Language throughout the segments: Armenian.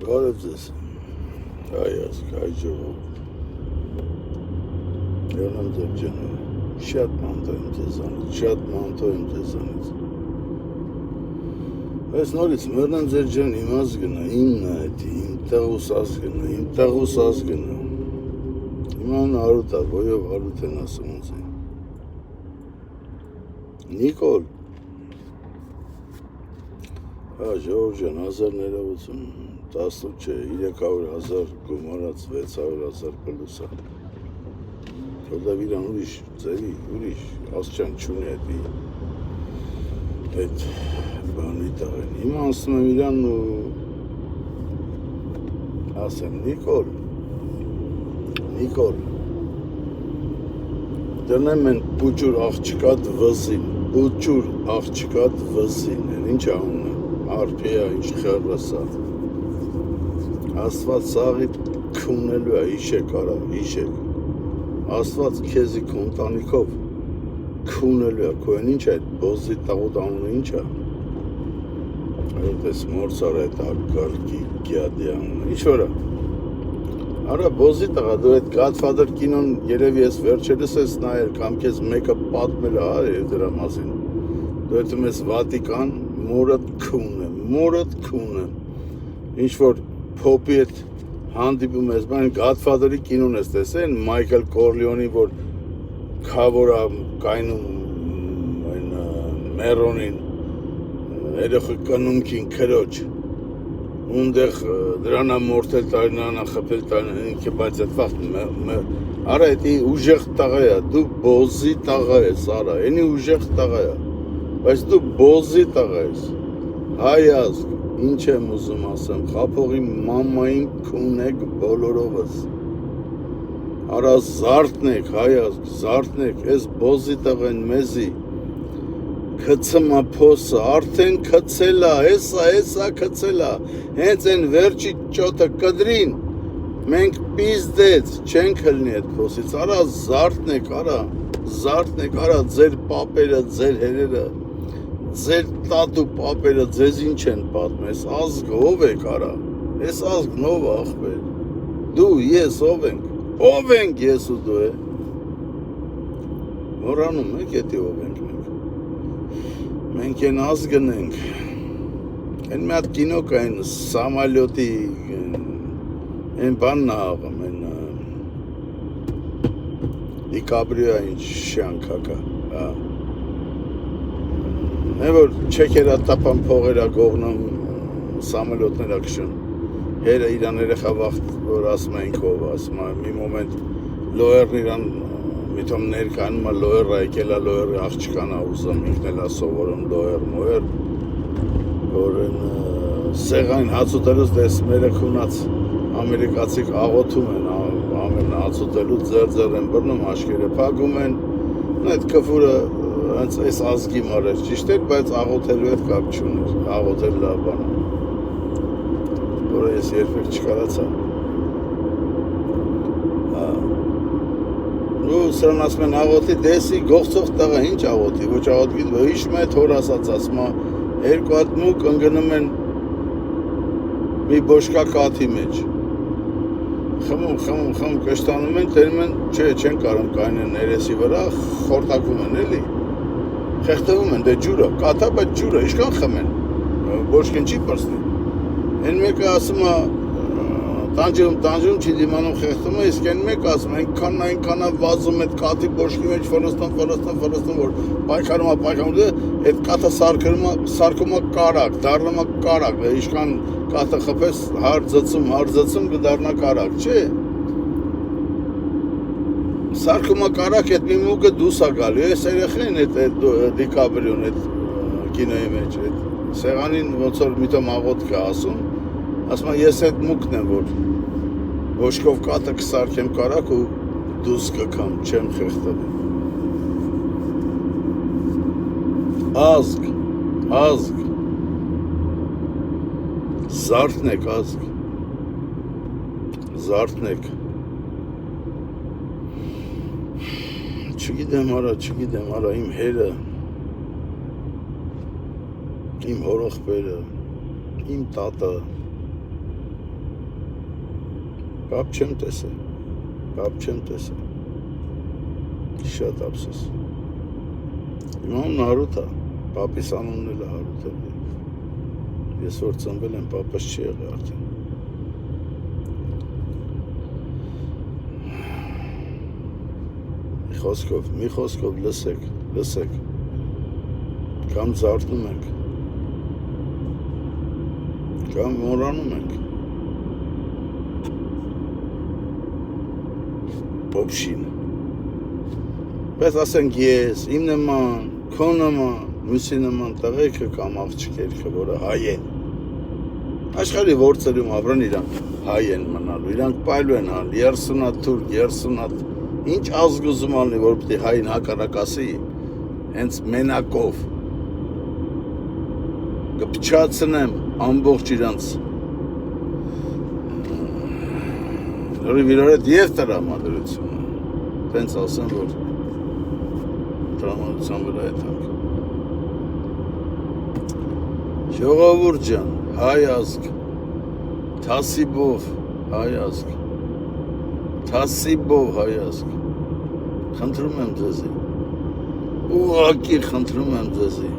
Բարև ձեզ, այ ազգ, այ ժողովուրդ, եղնեմ ձեր ջանում, շատ մանտո եմ ձեզանից, այս նորից մերնեմ ձեր ջան իմ ազգնա, իմն է էդի, իմ տեղուս ազգնա, իման արուտ է, ոյով արուտ են ասում ինձ է, Նիկոլ, ժողով ջան, 1000 ներողություն, 18 չէ, 300,000 գումարած 600,000 պլուսա, որտև իրան ուրիշ ձևի, ուրիշ, ասչան չունի այդ բանի տաղեն, հիմա ասում եմ իրան ու ասեմ, Նիկոլ, դնեմ են պուճուր աղջկատ վզին, ինչ անունը, արպեա, ինչ խերվասա, Աստված սաղիտ քունելու է, հիշեք, Աստված քեզի քո ընտանիքով քունելու է, քո են ինչ է, այդ բոզի տաղուտ անունը ինչ է, այդ ես մորցար այդ ակարգի գյադի անունը, ինչ որ է, արա բոզի տղա, դու այդ Godfather կինոն երևի ես վերջերս ես նայել, կամ քեզ մեկը պատմել է դրա մասին, դու հետում ես Վատիկան, մորդ քունը, ինչ որ փոպի հետ հանդիպում ես, բան Godfather-ի կինոն ես տեսել, Մայքլ Կորլեոնի, որ քավոր է կայնում այն Մերոնին, երեխի կնունքին քրոջ, ունդեղ դրանա մորթել տարին, նրանա խփել տարին, ինքը բայց այդ վաղտ, արա էդի ուժեղ տաղա է, դու բոզի տաղա ես, արա, ենի ուժեղ տաղա է, բայց դու բոզի տաղա ես, հայ ազգ, ինչ եմ ուզում ասեմ, խափողի մամային քունեք բոլորովս, արա զարդնեք, հայ ազգ, զարդնեք, ես բոզի տաղեն մեզի, քցմա փոսը, արդեն քցելա, հեսա քցելա, հենց են վերջի ճոտը կդրին, մենք պիզդեց, չենք հլնի այդ փոսից, արա զարդնեք, արա ձեր պապերը, ձեր հերերը, ձեր տատու պապերը ձեզ ինչ են պատմում, ես ազգը ով եք արա, ես ազգն ով ախպեր, դու, ես ով ենք ես ու դու է, մորանում եք էտի ով ենք մենք են ազգն ենք, են մի հատ կինո կա են սամալյոտի, են բանն աղում, են Դիկաբրիո ինչ շյանքա կա, Են որ չեքերա տապան փողերա գողնում սամալյոտներա կշուն, հերը իրան երեխա վաղտ, որ ասում ենք ով, ասում մի մոմենտ լոերն իրան միտոմ ներկանում է լոերը եկել է լոերը աղջկանա ուզում ինքն էլ է սովորում լոեր մոեր որ են սեղային հացուտելուց դես մերը քունած ամերիկացիք աղոթում են ամեն հացուտելուց ձեր են բռնում աշկերը փակում են այդ կֆուրը հենց այս ազգի մարեր ճիշտ էր բայց աղոթելու հետ կապ չուներ աղոթել լավ բան որը ես երբեք չկարացա ու սրան ասում են աղոթի դեսի գողցող տղա ինչ աղոթի ոչ աղոթի հիշում է թոր ասած ասում երկու հատ մուկ ընգնում են մի բոշկա կաթի մեջ խմում կշտանում են տերում են չեն կարում կայնեն ներեսի վրա խորտակվում են էլի խեղտվում են դե ջուրը կաթա բայց ջուրը իշքան խմեն բոշկեն չի պրսնի են մեկը ասում տանջում չի դիմանում խեղտում է, իսկ են մեկ ասում, այնքան վազում այդ կաթի բոշկի մեջ ֆրստում, որ պայքարում է, այդ կաթը սարկում է կարակ, դառնում է կարակ, իշքան կաթը խփես հարձծում կդառնա կարակ, չէ։ Սարկում է կարակ, այդ մի մուկը դուս է գալի, այս երեխեն այդ Դիկաբրիոն, այդ կինոյի մեջ, այդ սեղանին ոնց որ միտոմ աղոթք է ասում, ասում ես այդ մուկն եմ, որ ոչկով կատը կսարքեմ կարակ ու դուս կքամ, չեմ խեղտել։ Ազգ, զարդնեք ազգ, զարդնեք։ Չգիտեմ արա, իմ հերը, իմ հորողբերը, իմ տատը, Պապ չեմ տեսել, շատ ափսոս։ Իմ անունը Հարութ է, պապիս անունն էլ Հարութ է։ Ես որ ծնվել եմ, պապս չի եղել արդեն։ Մի խոսքով լսեք, կամ զարթնում ենք, կամ մոռանում ենք։ Փոփշին։ Բայց ասենք ես, իմ նման, քո նման, մյուսի նման տղեկը կամ աղջիկը, որը հայ են։ Աշխարհի որցերում ապրեն իրանք հայ են մնալու, իրանք պայլու են ալ, 30 թուրք, 30 ինչ ազգ ուզում ալնի, որ պիտի հային հակառակ ասի, հենց մենակով կփչացնեմ ամբողջ իրանց լրիվ իրար հետ և տրամադրությունը, տենց ասեմ, որ տրամադրության վրա է թանք։ Ժողովուրդ ջան, հայ ազգ, թասիբով հայ ազգ, խնդրում եմ ձեզի, ուղղակի խնդրում եմ ձեզի,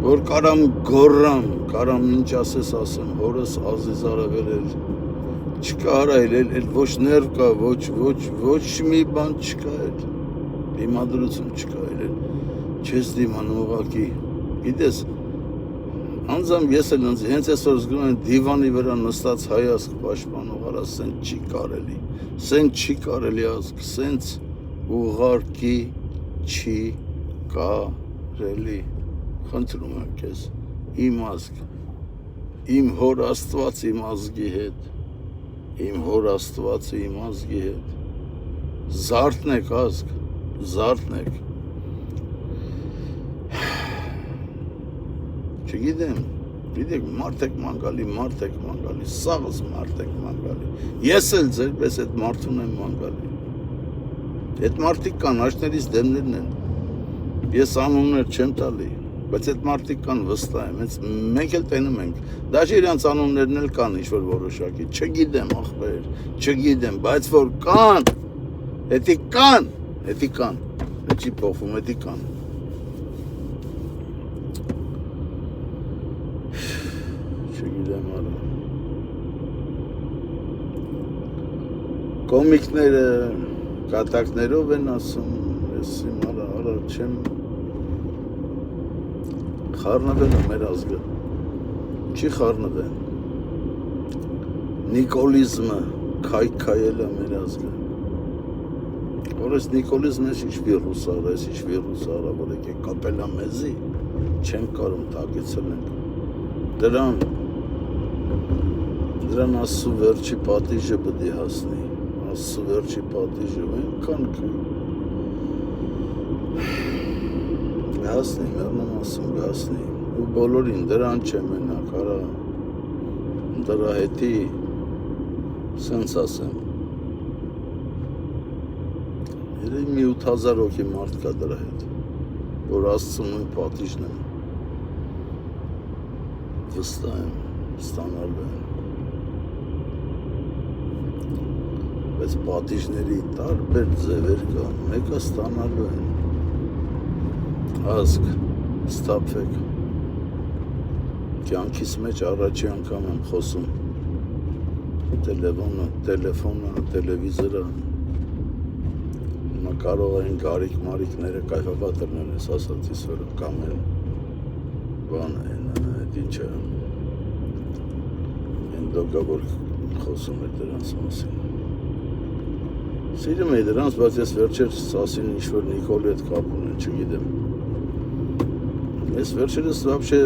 որ կարամ գոռամ, կարամ ինչ ասես ասեմ, հորս Ազիզ Արևելել, չկա հարայել, էլ ոչ ներվ կա, ոչ մի բան չկա էլ, դիմադրություն չկա էլ, չես դիմանում ուղղակի, գիտես, անձամբ ես էլ հենց այսօր զգում եմ դիվանի վրա նստած հայ ազգ պաշտպանող, արա սենց չի կարելի ազգ, սենց ուղղակի չի կարելի, խնդրում եմ քեզ, իմ ազգ, իմ հոր Աստված իմ ազգի հետ, զարթնեք ազգ, զարթնեք, չգիտեմ, գիտեք, մարդ եք ման գալի, սաղս մարդ եք ման գալի, ես էլ ձեր պես այդ մարդուն եմ ման գալի, այդ մարդիկ կան, աշներիս դեմներն են, ես անուններ չեմ տալի, բայց այդ մարդիկ կան վստահ եմ, հենց մենք էլ տենում ենք, դաժե իրանց անուններն էլ կան ինչ-որ որոշակի, չգիտեմ ախպեր, չգիտեմ, բայց որ կան, հետի կան, չի փոխվում, հետի կան։ Չգիտեմ արա։ Կոմիկները կատակներով են ասում, ես իմ արա չեմ խառնվել է մեր ազգը, չի խառնվել, նիկոլիզմը քայքայել է մեր ազգը, որ ես նիկոլիզմը ես ինչ վիրուս արա, որ եկեք կապել է մեզի, չենք կարում տակեցել ենք, դրան ասու վերջի պատիժը բդի հասնի, ասու վերջի պատիժը, ենքան հասնի, մերնում ասում գասնի, ու բոլորին դրան չէ մենակ, արա, դրա հետի, սենց ասեմ, երեի մի 8000 հոգի մարդ կա դրա հետ, որ ասծում նույն պատիժն եմ, վստահ եմ, ստանալու են, բայց պատիժների տարբեր ձևեր կա, մեկը ստանալու են, ազգ, ստապվեք, կյանքիս մեջ առաջի անգամ եմ խոսում, տելեֆոնը, տելևիզորը, հիմա կարող են գարիք-մարիքները կայֆապատրներ ես ասացիս վրա, կամ են, բան են, ինչը, են դոգա, որ խոսում է դրանց մասին, սիրում է դրանց, բայց ես վերջերս ասին ինչ-որ Նիկոլի հետ կապ ունեն, չգիտեմ, ես վերջերս վաբշե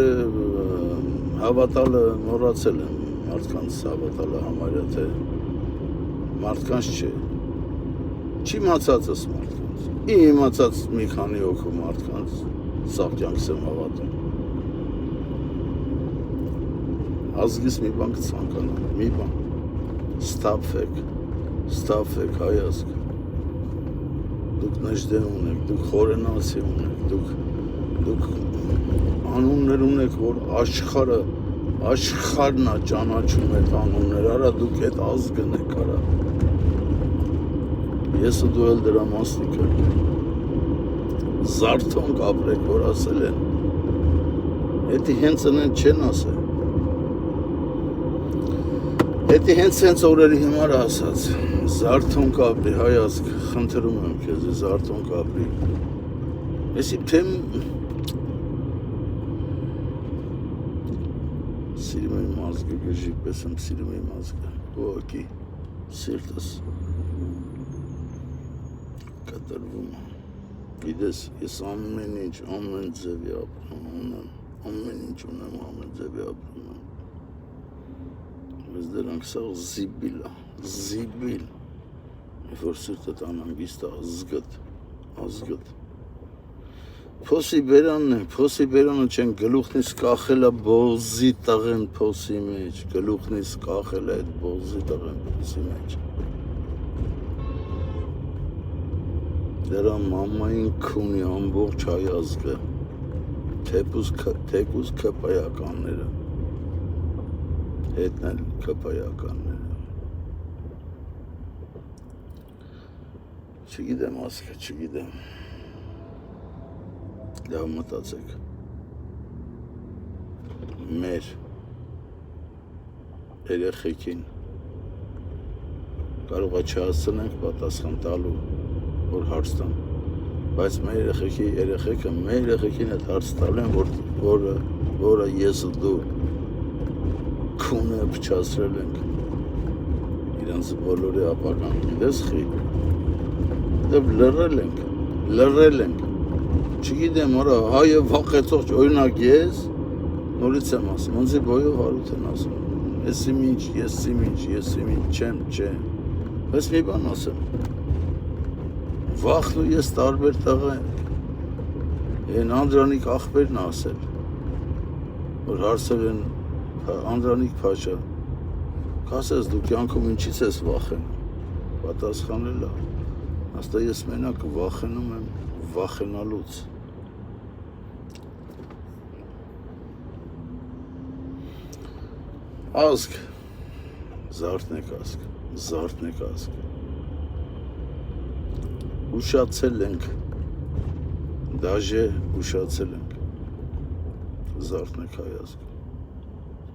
հավատալը մոռացել եմ, մարդկանց հավատալը համարյա, թե մարդկանց չէ, չի մացածս մարդկանց, իմացած մի քանի հոգու մարդկանց սաղ կյանքս եմ հավատում, ազգիս մի բան կցանկանամ, մի բան, ստապվեք հայ ազգ, դուք նժդե ունեք, դուք խորենասի ունեք, դուք անուններ ունեք, որ աշխարը Աշխարհն է ճանաչում այդ անունները, արա դուք այդ ազգն եք, արա։ Ես ու դու էլ դրա մասնիկ ենք։ Զարթոնք ապրեք, որ ասել են։ Էդի հենց ընեն չեն ասել։ Էդի հենց օրերի հիմար ասած։ Զարթոնք ապրի, հայ ազգ, խնդրում եմ քեզ, զարթոնք ապրի։ Եսի թեմ սիրում եմ ազգը, գժի պես եմ սիրում եմ ազգը, ուղղակի սիրտս կտրվում է։ Գիտես, ես ամեն ինչ, ամեն ձևի ապրում ունեմ, ամեն ինչ ունեմ, ամեն ձևի ապրում եմ։ Բայց դրանք սա զիբիլ է, զիբիլ, որ սիրտդ անհանգիստ է, ազգդ։ Փոսի բերանը չեն, գլուխնից կախել է բոզի տղեն փոսի մեջ, գլուխնից կախել է այդ բոզի տղեն փոսի մեջ։ Դրա մամային քունի ամբողջ հայ ազգը, թեկուզ քպայականները, հետն էլ քպայականները։ Չգիտեմ ազգը, չգիտեմ։ Լավ մտածեք, մեր երեխեքին կարող է չհասցնենք պատասխան տալու, որ հարց տան, բայց մեր երեխեքը մեր երեխեքին այդ հարց տալու են, որը ես ու դու քունը փչացրել ենք իրանց բոլորի ապագան, դες խի, դեպ լրել ենք, չգիտեմ, արա, հայը վախեցող օրինակ ես, նորից եմ ասում, ոնցի բոյով հարութ են ասում, ես ինչ, չեմ, բայց մի բան ասեմ, վախն ու ես տարբեր տղա ենք, են Անդրանիկ աղբերն ասել, որ հարցել են Անդրանիկ փաշա, կասես դու կյանքում ինչից ես վախենում, պատասխանել է, հաստա ես մենակ վախենում եմ վախենալուց։ Ազգ, զարթնեք ազգ, ուշացել ենք, դաժե ուշացել ենք, զարթնեք հայ ազգ,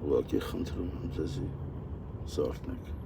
ուղղակի խնդրում եմ ձեզի, զարթնեք։